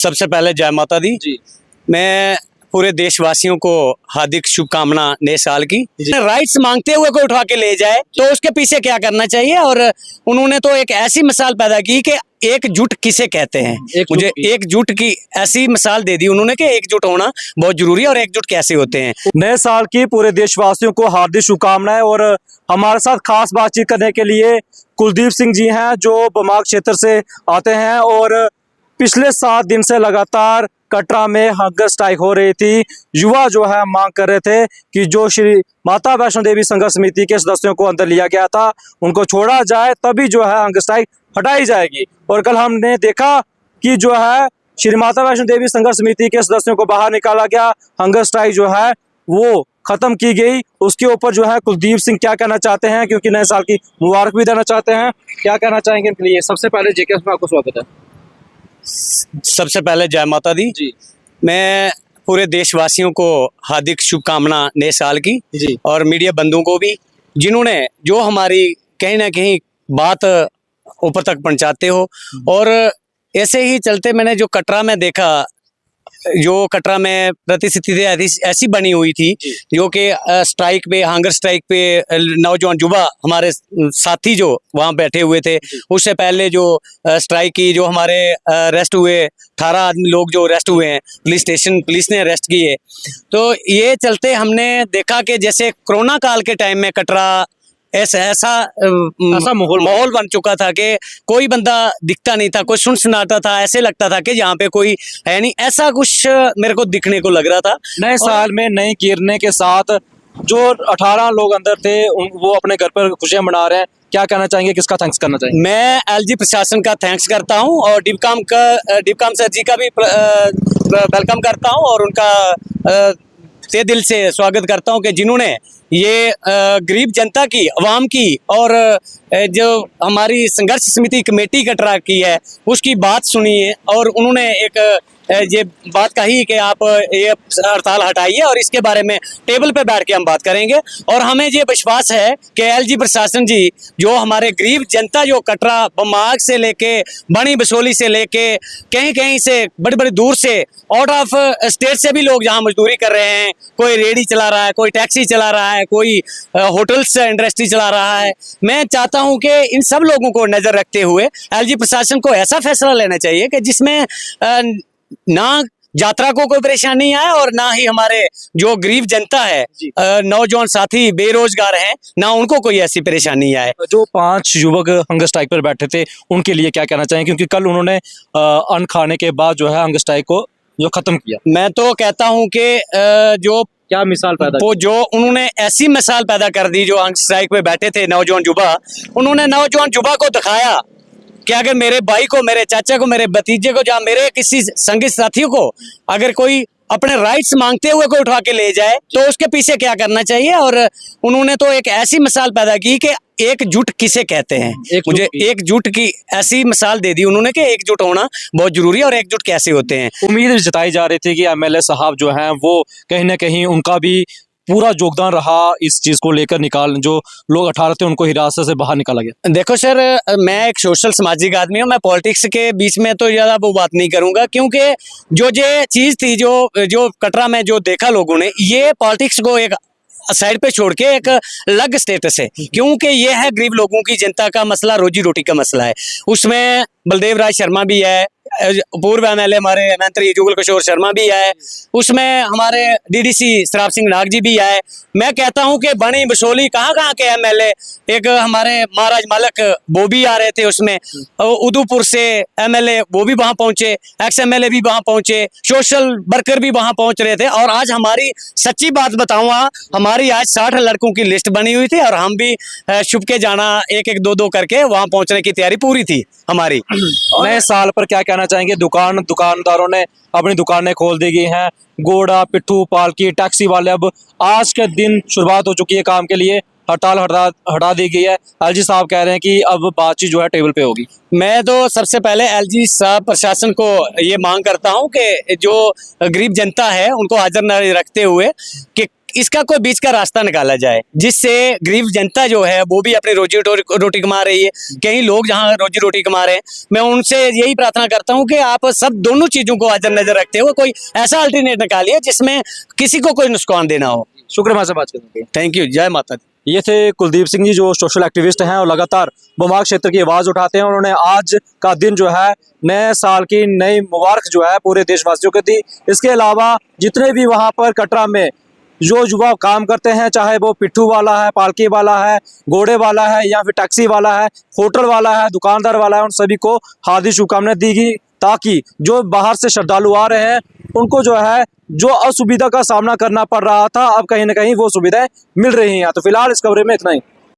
सबसे पहले जय माता दी जी। मैं पूरे देशवासियों को हार्दिक शुभकामना नए साल की। राइट्स मांगते हुए कोई उठा के ले जाए तो उसके पीछे क्या करना चाहिए। और उन्होंने तो एक ऐसी मिसाल पैदा की कि एकजुट किसे कहते हैं। मुझे एकजुट की ऐसी मिसाल दे दी उन्होंने कि एकजुट होना बहुत जरूरी है और एकजुट कैसे होते हैं। नए साल की पूरे देशवासियों को हार्दिक शुभकामनाएं। और हमारे साथ खास बातचीत करने के लिए कुलदीप सिंह जी हैं जो बमाग क्षेत्र से आते हैं। और पिछले 7 दिन से लगातार कटरा में हंगर स्ट्राइक हो रही थी। युवा जो है मांग कर रहे थे कि जो श्री माता वैष्णो देवी संघर्ष समिति के सदस्यों को अंदर लिया गया था उनको छोड़ा जाए, तभी जो है हंगर स्ट्राइक हटाई जाएगी। और कल हमने देखा कि जो है श्री माता वैष्णो देवी संघर्ष समिति के सदस्यों को बाहर निकाला गया, हंगर स्ट्राइक जो है वो खत्म की गई। उसके ऊपर जो है कुलदीप सिंह क्या कहना चाहते हैं, क्योंकि नए साल की मुबारक भी देना चाहते हैं। क्या कहना चाहेंगे इनके लिए? सबसे पहले जेके में आपको स्वागत है। सबसे पहले जय माता दी जी। मैं पूरे देशवासियों को हार्दिक शुभकामना नए साल की जी। और मीडिया बंधुओं को भी, जिन्होंने जो हमारी कहीं ना कहीं बात ऊपर तक पहुंचाते हो। और ऐसे ही चलते मैंने जो कटरा में देखा, जो कटरा में परिस्थिति ऐसी बनी हुई थी जो कि स्ट्राइक पे, हंगर स्ट्राइक पे नौजवान युवा हमारे साथी जो वहाँ बैठे हुए थे, उससे पहले जो स्ट्राइक की, जो हमारे अरेस्ट हुए 18 आदमी लोग जो अरेस्ट हुए हैं, पुलिस ने अरेस्ट किए। तो ये चलते हमने देखा कि जैसे कोरोना काल के टाइम में कटरा ऐसा माहौल बन चुका था कि कोई बंदा दिखता नहीं था, कोई सुनसुनाता था, ऐसे लगता था कि यहाँ पे कोई है नहीं। ऐसा कुछ मेरे को दिखने को लग रहा था। नए साल में नई किरणें के साथ जो 18 लोग अंदर थे वो अपने घर पर खुशियां मना रहे हैं। क्या कहना चाहेंगे, किसका थैंक्स करना चाहेंगे? मैं एलजी प्रशासन का थैंक्स करता हूँ और डिपकाम सर जी का भी वेलकम करता हूँ और उनका तहे दिल से स्वागत करता हूँ कि जिन्होंने ये गरीब जनता की, अवाम की और जो हमारी संघर्ष समिति कमेटी कटरा की है उसकी बात सुनी है। और उन्होंने एक ये बात कही कि आप ये हड़ताल हटाइए और इसके बारे में टेबल पे बैठ के हम बात करेंगे। और हमें ये विश्वास है कि एलजी प्रशासन जी जो हमारे गरीब जनता जो कटरा बमाग से लेके बनी बसोली से लेके कहीं कहीं से बड़ी बड़ी दूर से आउट ऑफ स्टेट से भी लोग जहाँ मजदूरी कर रहे हैं, कोई रेडी चला रहा है, कोई टैक्सी चला रहा है, कोई होटल्स इंडस्ट्री चला रहा है। मैं चाहता हूं कि इन सब लोगों को नजर रखते हुए एलजी प्रशासन को ऐसा फैसला लेना चाहिए कि जिसमें ना यात्रा को कोई परेशानी आए और ना ही हमारे जो गरीब जनता है, नौजवान साथी बेरोजगार हैं, ना उनको कोई ऐसी परेशानी आए। जो 5 युवक हंगर स्ट्राइक पर बैठे थे उनके लिए क्या कहना चाहेंगे, क्योंकि कल उन्होंने अन्न खाने के बाद जो है हंगर स्ट्राइक को जो खत्म किया? मैं तो कहता हूं कि जो क्या मिसाल पैदा वो जो उन्होंने ऐसी मिसाल पैदा कर दी, जो हंगर स्ट्राइक पे बैठे थे नौजवान युवा, उन्होंने नौजवान युवा को दिखाया कि अगर मेरे भाई को, मेरे चाचा को, मेरे भतीजे को, या मेरे किसी संगी साथियों को अगर कोई अपने राइट्स मांगते हुए कोई उठा के ले जाए तो उसके पीछे क्या करना चाहिए। और उन्होंने तो एक ऐसी मिसाल पैदा की कि एकजुट किसे कहते हैं। मुझे एकजुट की ऐसी मिसाल दे दी उन्होंने कि एकजुट होना बहुत जरूरी है और एकजुट कैसे होते हैं। उम्मीद जताई जा रही थी कि एमएलए साहब जो हैं वो कहीं ना कहीं उनका भी पूरा योगदान रहा इस चीज को लेकर, जो लोग 18 थे उनको हिरासत से बाहर निकाला गया। देखो सर, मैं एक सोशल सामाजिक आदमी हूँ, मैं पॉलिटिक्स के बीच में तो ज्यादा वो बात नहीं करूंगा, क्योंकि जो ये चीज थी जो कटरा में जो देखा लोगों ने, ये पॉलिटिक्स को एक साइड पे छोड़ के एक अलग स्टेटस है, क्योंकि ये है गरीब लोगों की, जनता का मसला, रोजी रोटी का मसला है। उसमें बलदेव राज शर्मा भी है, पूर्व एमएलए हमारे मंत्री जुगल किशोर शर्मा भी है, उसमें हमारे डीडीसी शराब सिंह नाग जी भी आए। मैं कहता हूं कि बनी बसोली कहाँ के एमएलए, एक हमारे महाराज मालक वो भी आ रहे थे उसमें, उदयपुर से एमएलए वो भी वहां पहुंचे, एक्स एमएलए भी वहां पहुंचे, सोशल वर्कर भी वहां पहुंच रहे थे। और आज हमारी सच्ची बात बताऊंगा, हमारी आज 60 लड़कों की लिस्ट बनी हुई थी और हम भी छुप के जाना, एक एक दो करके वहां पहुंचने की तैयारी पूरी थी हमारी। नए साल पर क्या कहना चाहेंगे? दुकानदारों ने अपनी दुकानें खोल दी गई हैं, घोड़ा, पिट्ठू, पालकी, टैक्सी वाले, अब आज के दिन शुरुआत हो चुकी है काम के लिए, हड़ताल हटा दी गई है। एलजी साहब कह रहे हैं कि अब बातचीत जो है टेबल पे होगी। मैं तो सबसे पहले एलजी साहब प्रशासन को ये मांग करता हूं कि जो गरीब जनता है उनको हाजिर न रखते हुए कि इसका कोई बीच का रास्ता निकाला जाए जिससे गरीब जनता जो है वो भी अपनी रोजी रोटी कमा रही है, कई लोग जहाँ रोजी रोटी कमा रहे हैं। मैं उनसे यही प्रार्थना करता हूँ कि आप सब दोनों चीजों को नजर रखते हुए कोई ऐसा अल्टरनेट निकालिए जिसमें किसी को कोई नुकसान देना हो। शुक्र है, से बात करने के। थैंक यू, जय माता दी। ये थे कुलदीप सिंह जी जो सोशल एक्टिविस्ट हैं और लगातार बमाग क्षेत्र की आवाज़ उठाते हैं। उन्होंने आज का दिन जो है नए साल की नई मुबारक जो है पूरे देशवासियों को दी। इसके अलावा जितने भी वहाँ पर कटरा में जो युवा काम करते हैं, चाहे वो पिट्ठू वाला है, पालकी वाला है, घोड़े वाला है या फिर टैक्सी वाला है, होटल वाला है, दुकानदार वाला है, उन सभी को हार्दिक शुभकामनाएं दी गई ताकि जो बाहर से श्रद्धालु आ रहे हैं उनको जो है जो असुविधा का सामना करना पड़ रहा था अब कहीं ना कहीं वो सुविधाएं मिल रही हैं। तो फिलहाल इस कवरेज में इतना ही।